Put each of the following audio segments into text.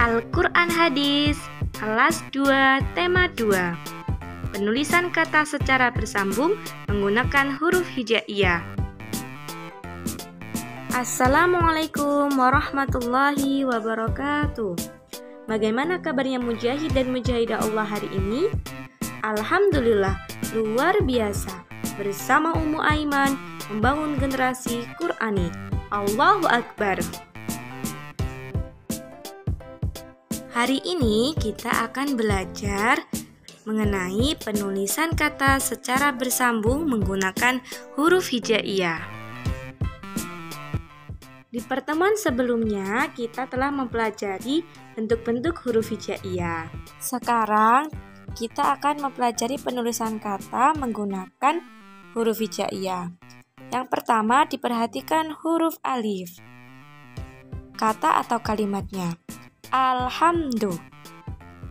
Al-Quran Hadis, kelas 2, tema 2. Penulisan kata secara bersambung menggunakan huruf hijaiyah. Assalamualaikum warahmatullahi wabarakatuh. Bagaimana kabarnya mujahid dan mujahidah Allah hari ini? Alhamdulillah, luar biasa. Bersama Ummu Aiman membangun generasi Qur'ani. Allahu Akbar. Hari ini kita akan belajar mengenai penulisan kata secara bersambung menggunakan huruf hijaiyah. Di pertemuan sebelumnya kita telah mempelajari bentuk-bentuk huruf hijaiyah. Sekarang kita akan mempelajari penulisan kata menggunakan huruf hijaiyah. Yang pertama diperhatikan huruf alif. Kata atau kalimatnya. Alhamdu.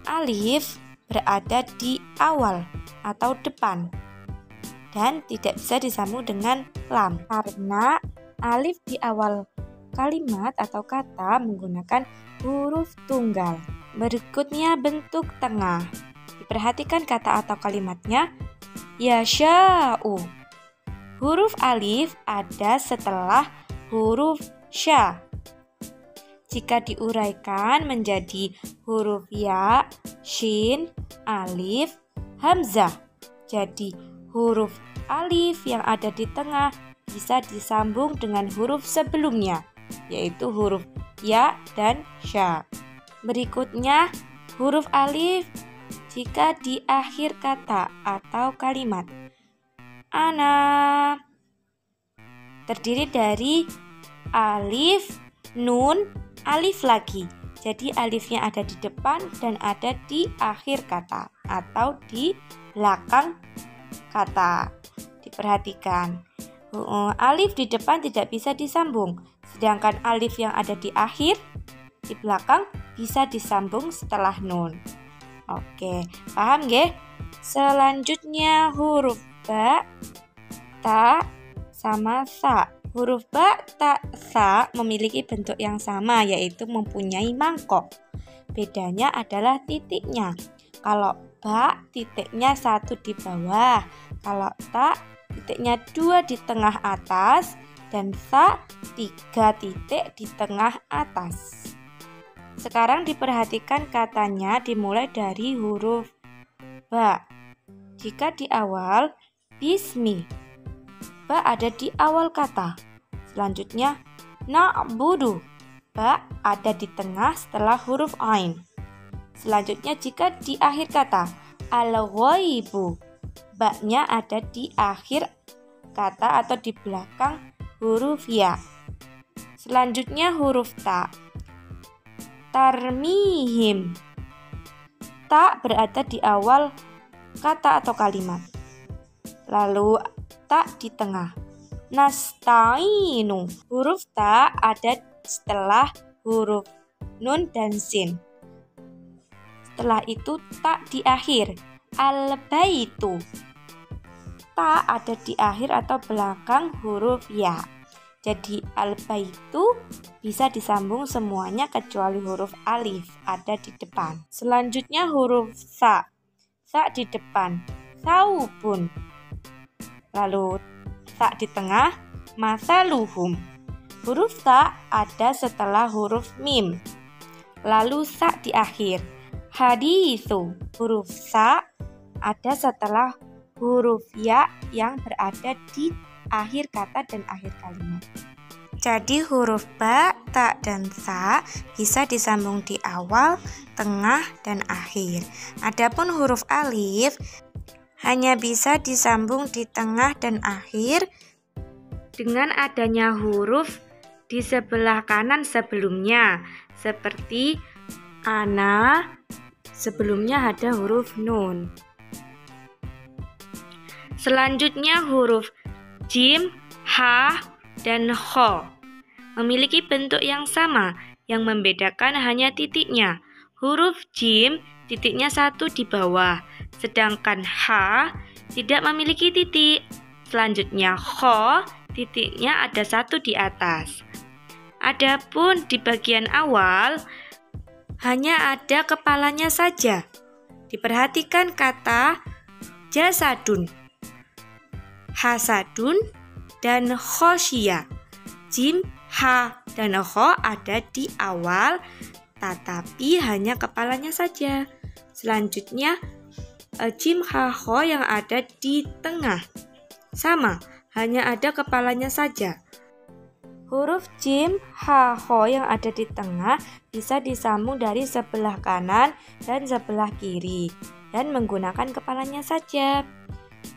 Alif berada di awal atau depan dan tidak bisa disambung dengan lam karena alif di awal kalimat atau kata menggunakan huruf tunggal. Berikutnya bentuk tengah. Diperhatikan kata atau kalimatnya. Yasha'u. Huruf alif ada setelah huruf sya. Jika diuraikan menjadi huruf ya, shin, alif, hamzah. Jadi huruf alif yang ada di tengah bisa disambung dengan huruf sebelumnya, yaitu huruf ya dan sya. Berikutnya huruf alif jika di akhir kata atau kalimat. Ana terdiri dari alif, nun, alif lagi. Jadi alifnya ada di depan dan ada di akhir kata atau di belakang kata. Diperhatikan. Alif di depan tidak bisa disambung, sedangkan alif yang ada di akhir di belakang bisa disambung setelah nun. Oke, paham nggih? Selanjutnya huruf ba, ta, sama sa. Huruf ba, ta, sa memiliki bentuk yang sama, yaitu mempunyai mangkok. Bedanya adalah titiknya. Kalau ba, titiknya 1 di bawah. Kalau ta, titiknya 2 di tengah atas. Dan sa, 3 titik di tengah atas. Sekarang diperhatikan katanya dimulai dari huruf ba. Jika di awal, bismi. Ba ada di awal kata. Selanjutnya, na'budu. Ba ada di tengah setelah huruf ain. Selanjutnya jika di akhir kata, al-ghaibu. Ba-nya ada di akhir kata atau di belakang huruf ya. Selanjutnya huruf ta. Tarmihim. Ta berada di awal kata atau kalimat. Lalu ta di tengah. Nasta'inu. Huruf ta ada setelah huruf nun dan sin. Setelah itu ta di akhir. Al-baitu. Ta ada di akhir atau belakang huruf ya. Jadi al-baitu bisa disambung semuanya kecuali huruf alif ada di depan. Selanjutnya huruf sa. Sa di depan. Saubun. Lalu sa di tengah, masaluhum. Huruf sa ada setelah huruf mim. Lalu sa di akhir. Hadisu. Huruf sa ada setelah huruf ya yang berada di akhir kata dan akhir kalimat. Jadi huruf ba, ta, dan sa bisa disambung di awal, tengah, dan akhir. Adapun huruf alif hanya bisa disambung di tengah dan akhir dengan adanya huruf di sebelah kanan sebelumnya, seperti ana, sebelumnya ada huruf nun. Selanjutnya huruf jim, ha, dan kho memiliki bentuk yang sama, yang membedakan hanya titiknya. Huruf jim titiknya 1 di bawah, sedangkan ha tidak memiliki titik. Selanjutnya kho titiknya ada 1 di atas. Adapun di bagian awal hanya ada kepalanya saja. Diperhatikan kata jasadun, hasadun, dan khosyia. Jim, ha, dan kho ada di awal, tetapi hanya kepalanya saja. Selanjutnya, jim, ha, kho yang ada di tengah. Sama, hanya ada kepalanya saja. Huruf jim, ha, kho yang ada di tengah bisa disambung dari sebelah kanan dan sebelah kiri dan menggunakan kepalanya saja.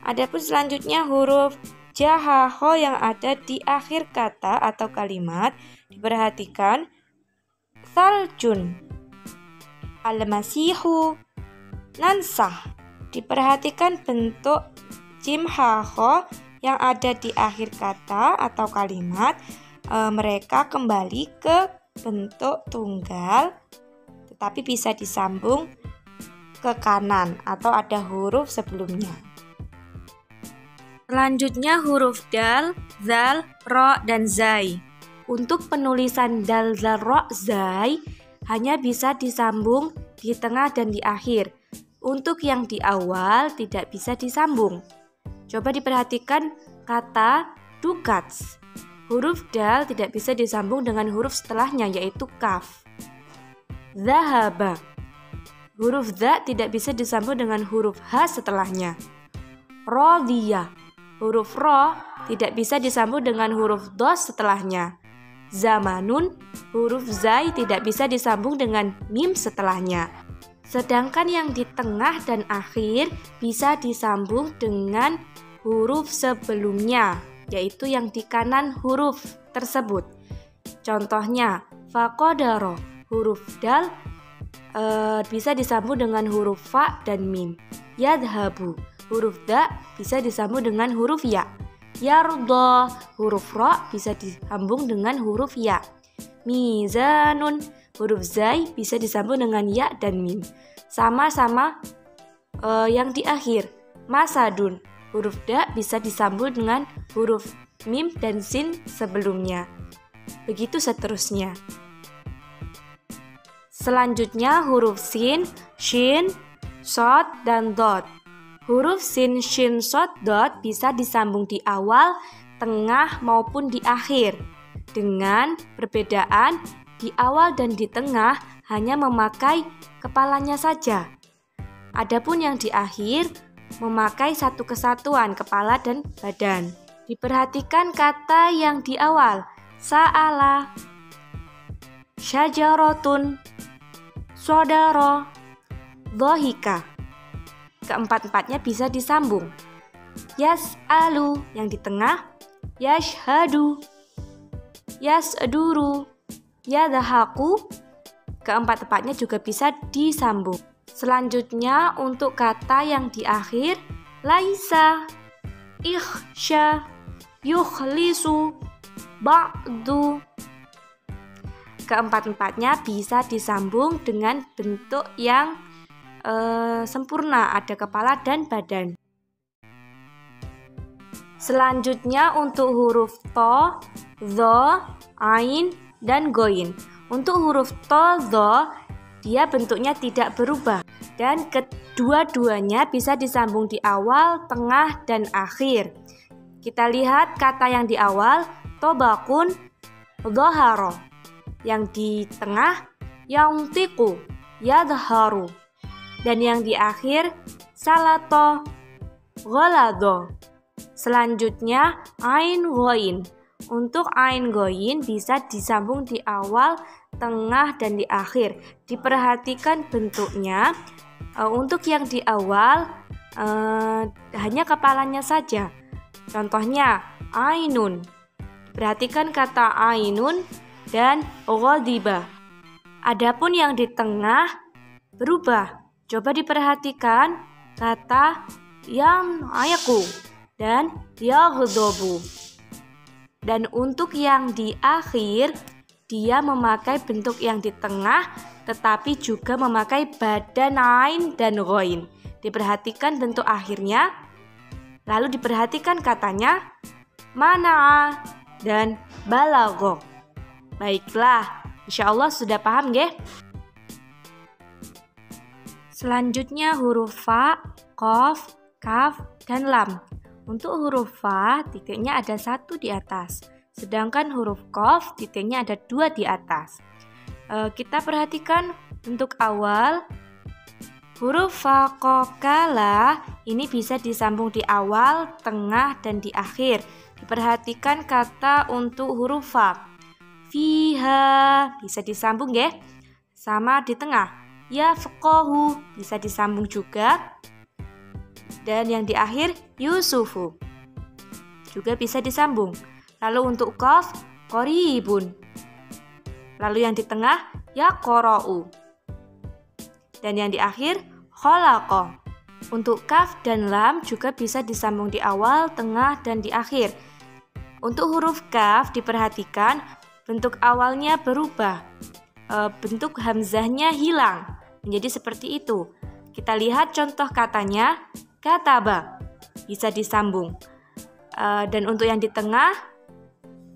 Adapun selanjutnya huruf ja, ha, kho yang ada di akhir kata atau kalimat, diperhatikan saljun, al-masihu, nansah. Diperhatikan bentuk jim, ha, kho yang ada di akhir kata atau kalimat. Mereka kembali ke bentuk tunggal, tetapi bisa disambung ke kanan atau ada huruf sebelumnya. Selanjutnya huruf dal, zal, ro, dan zai. Untuk penulisan dal, zal, ro, zai hanya bisa disambung di tengah dan di akhir. Untuk yang di awal tidak bisa disambung. Coba diperhatikan kata dukats. Huruf dal tidak bisa disambung dengan huruf setelahnya, yaitu kaf. Zahaba. Huruf za tidak bisa disambung dengan huruf ha setelahnya. Rodiyah. Huruf ro tidak bisa disambung dengan huruf dos setelahnya. Zamanun. Huruf zai tidak bisa disambung dengan mim setelahnya. Sedangkan yang di tengah dan akhir bisa disambung dengan huruf sebelumnya, yaitu yang di kanan huruf tersebut. Contohnya, faqadaro, huruf dal bisa disambung dengan huruf fa dan mim. Yadhabu, huruf da bisa disambung dengan huruf ya. Yardo, huruf ro bisa disambung dengan huruf ya. Mizanun, huruf zai bisa disambung dengan ya dan mim. Sama-sama yang di akhir. Masadun, huruf da bisa disambung dengan huruf mim dan sin sebelumnya. Begitu seterusnya. Selanjutnya huruf sin, shin, shod, dan dot. Huruf sin, shin, shod, dot bisa disambung di awal, tengah, maupun di akhir. Dengan perbedaan di awal dan di tengah hanya memakai kepalanya saja. Adapun yang di akhir memakai satu kesatuan kepala dan badan. Diperhatikan kata yang di awal. Sa'ala, syajarotun, sodaro, dhohika. Keempat-empatnya bisa disambung. Yas'alu yang di tengah, yashhadu, yas'duru, yadhaku. Keempat-empatnya juga bisa disambung. Selanjutnya untuk kata yang di akhir, laisa, ikhsha, yukhlisu, ba'du. Keempat-empatnya bisa disambung dengan bentuk yang sempurna, ada kepala dan badan. Selanjutnya untuk huruf to, zo, ain, dan goin. Untuk huruf to, zo, dia bentuknya tidak berubah dan kedua-duanya bisa disambung di awal, tengah, dan akhir. Kita lihat kata yang di awal, tobakun, dhoharo. Yang di tengah, yauntiku, yadharu. Dan yang di akhir, salato, ghalado. Selanjutnya, ain goin. Untuk ain goin bisa disambung di awal, tengah, dan di akhir. Diperhatikan bentuknya. Untuk yang di awal hanya kepalanya saja. Contohnya ainun. Perhatikan kata ainun dan ghadiba. Adapun yang di tengah berubah. Coba diperhatikan kata yang ayaku dan yaghdabu. Dan untuk yang di akhir dia memakai bentuk yang di tengah tetapi juga memakai badan ain dan ghain. Diperhatikan bentuk akhirnya. Lalu diperhatikan katanya mana'a dan balagho. Baiklah, insya Allah sudah paham nggih? Selanjutnya huruf fa, qaf, kaf, dan lam. Untuk huruf fa, titiknya ada 1 di atas. Sedangkan huruf qaf, titiknya ada 2 di atas. Kita perhatikan bentuk awal. Huruf fa, qa, kala ini bisa disambung di awal, tengah, dan di akhir. Diperhatikan kata untuk huruf fa. Fiha bisa disambung ya, sama di tengah. Yafqahu bisa disambung juga. Dan yang di akhir Yusufu juga bisa disambung. Lalu untuk qaf, qoribun. Lalu yang di tengah yaqra'u. Dan yang di akhir khalaqa. Untuk kaf dan lam juga bisa disambung di awal, tengah, dan di akhir. Untuk huruf kaf diperhatikan bentuk awalnya berubah. Bentuk hamzahnya hilang menjadi seperti itu. Kita lihat contoh katanya, kataba bisa disambung. Dan untuk yang di tengah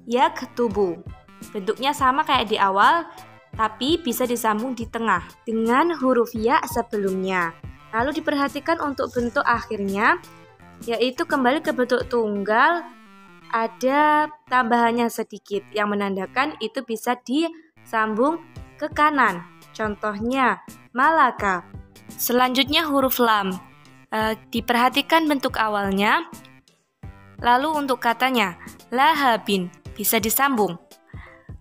yaktubu, bentuknya sama kayak di awal, tapi bisa disambung di tengah dengan huruf ya sebelumnya. Lalu diperhatikan untuk bentuk akhirnya, yaitu kembali ke bentuk tunggal, ada tambahannya sedikit yang menandakan itu bisa disambung ke kanan. Contohnya malaka. Selanjutnya huruf lam. Diperhatikan bentuk awalnya. Lalu untuk katanya lahabin bisa disambung.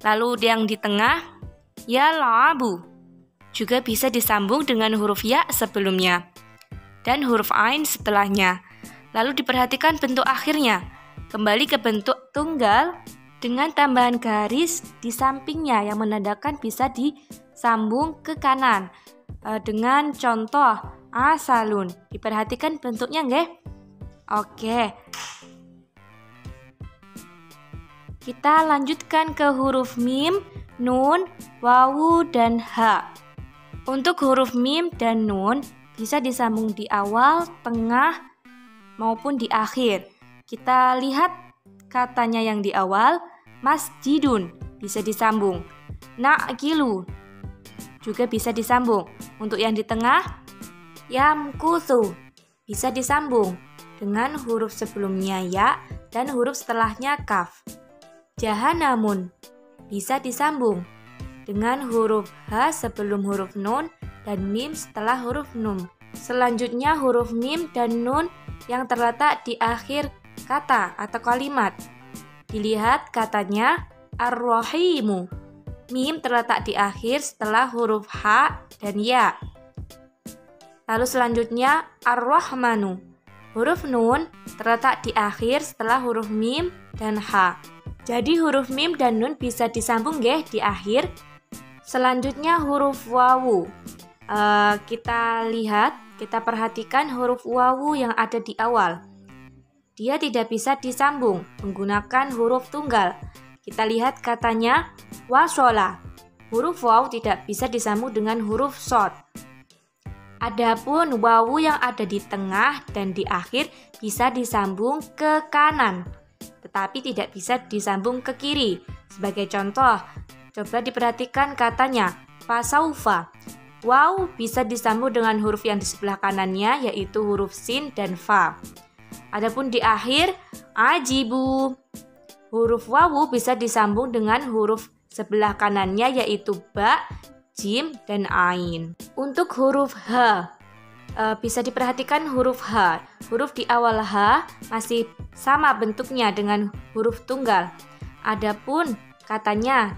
Lalu yang di tengah yalabu juga bisa disambung dengan huruf ya sebelumnya dan huruf ain setelahnya. Lalu diperhatikan bentuk akhirnya. Kembali ke bentuk tunggal dengan tambahan garis di sampingnya yang menandakan bisa disambung ke kanan. Dengan contoh asalun. Diperhatikan bentuknya nggih? Oke. Kita lanjutkan ke huruf mim, nun, wawu, dan ha. Untuk huruf mim dan nun bisa disambung di awal, tengah, maupun di akhir. Kita lihat katanya yang di awal, masjidun bisa disambung. Na'kilu juga bisa disambung. Untuk yang di tengah, yamkuthu bisa disambung dengan huruf sebelumnya ya dan huruf setelahnya kaf. Jahanamun bisa disambung dengan huruf ha sebelum huruf nun dan mim setelah huruf nun. Selanjutnya huruf mim dan nun yang terletak di akhir kata atau kalimat. Dilihat katanya ar-rahimu. Mim terletak di akhir setelah huruf ha dan ya. Lalu selanjutnya ar-rahmanu. Huruf nun terletak di akhir setelah huruf mim dan ha. Jadi huruf mim dan nun bisa disambung nggih di akhir. Selanjutnya huruf wawu. Kita lihat, kita perhatikan huruf wawu yang ada di awal. Dia tidak bisa disambung menggunakan huruf tunggal. Kita lihat katanya wasola. Huruf waw tidak bisa disambung dengan huruf shod. Adapun wawu yang ada di tengah dan di akhir bisa disambung ke kanan, tetapi tidak bisa disambung ke kiri. Sebagai contoh, coba diperhatikan katanya fasaufa. Waw bisa disambung dengan huruf yang di sebelah kanannya, yaitu huruf sin dan fa. Adapun di akhir ajibu. Huruf wawu bisa disambung dengan huruf sebelah kanannya, yaitu ba, jim, dan ain. Untuk huruf h, bisa diperhatikan huruf h. Huruf di awal h masih sama bentuknya dengan huruf tunggal. Adapun katanya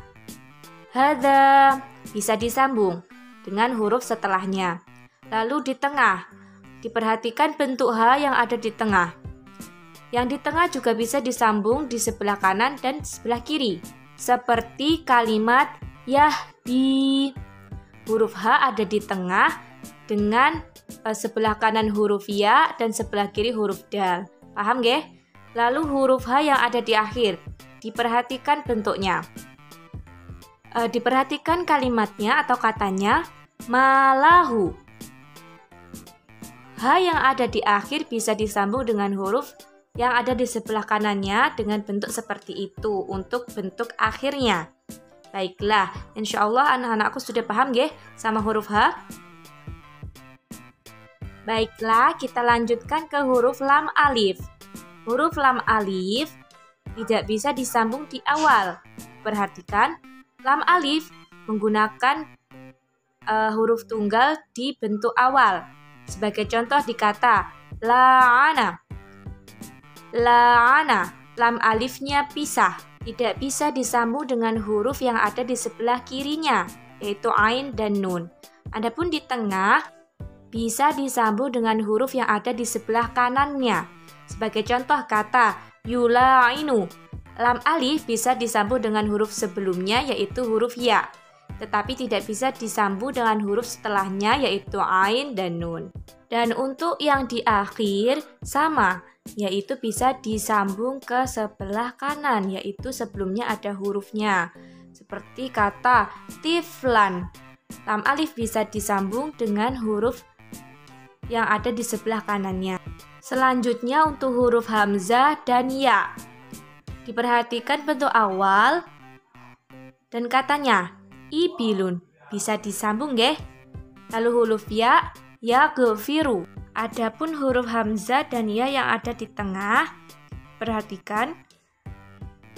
hadza bisa disambung dengan huruf setelahnya. Lalu di tengah, diperhatikan bentuk h yang ada di tengah. Yang di tengah juga bisa disambung di sebelah kanan dan sebelah kiri. Seperti kalimat yahdi. Huruf H ada di tengah dengan sebelah kanan huruf ya dan sebelah kiri huruf dal. Paham nggih? Lalu huruf H yang ada di akhir. Diperhatikan bentuknya. Diperhatikan kalimatnya atau katanya malahu. H yang ada di akhir bisa disambung dengan huruf yang ada di sebelah kanannya dengan bentuk seperti itu untuk bentuk akhirnya. Baiklah, insya Allah anak-anakku sudah paham nggih sama huruf H? Baiklah, kita lanjutkan ke huruf lam alif. Huruf lam alif tidak bisa disambung di awal. Perhatikan, lam alif menggunakan huruf tunggal di bentuk awal. Sebagai contoh di kata la'ana. La'ana, lam alifnya pisah. Tidak bisa disambung dengan huruf yang ada di sebelah kirinya, yaitu ain dan nun. Adapun di tengah, bisa disambung dengan huruf yang ada di sebelah kanannya. Sebagai contoh kata yula'inu, lam alif bisa disambung dengan huruf sebelumnya, yaitu huruf ya. Tetapi tidak bisa disambung dengan huruf setelahnya, yaitu ain dan nun. Dan untuk yang di akhir sama, yaitu bisa disambung ke sebelah kanan, yaitu sebelumnya ada hurufnya. Seperti kata tiflan, lam alif bisa disambung dengan huruf yang ada di sebelah kanannya. Selanjutnya untuk huruf hamzah dan ya. Diperhatikan bentuk awal dan katanya ibilun bisa disambung nggih. Lalu huruf ya gefiru. Adapun huruf hamzah dan ya yang ada di tengah, perhatikan.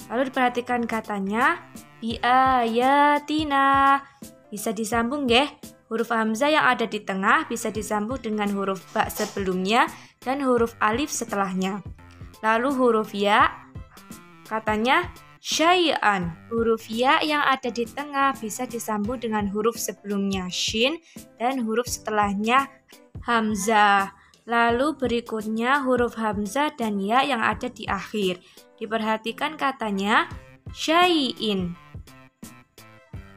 Lalu diperhatikan katanya bi ayatina. Bisa disambung nggih. Huruf hamzah yang ada di tengah bisa disambung dengan huruf ba sebelumnya dan huruf alif setelahnya. Lalu huruf ya katanya syai'an. Huruf ya yang ada di tengah bisa disambung dengan huruf sebelumnya shin dan huruf setelahnya hamzah. Lalu berikutnya huruf hamzah dan ya yang ada di akhir. Diperhatikan katanya syai'in.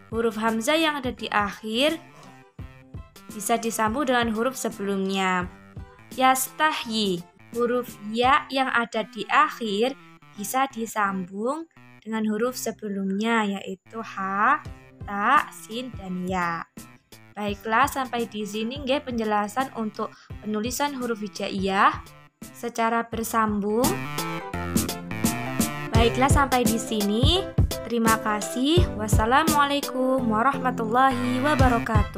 Huruf hamzah yang ada di akhir bisa disambung dengan huruf sebelumnya. Yastahyi. Huruf ya yang ada di akhir bisa disambung dengan huruf sebelumnya, yaitu ha, ta, sin, dan ya. Baiklah, sampai di sini nggih penjelasan untuk penulisan huruf hijaiyah secara bersambung. Baiklah, sampai di sini. Terima kasih. Wassalamualaikum warahmatullahi wabarakatuh.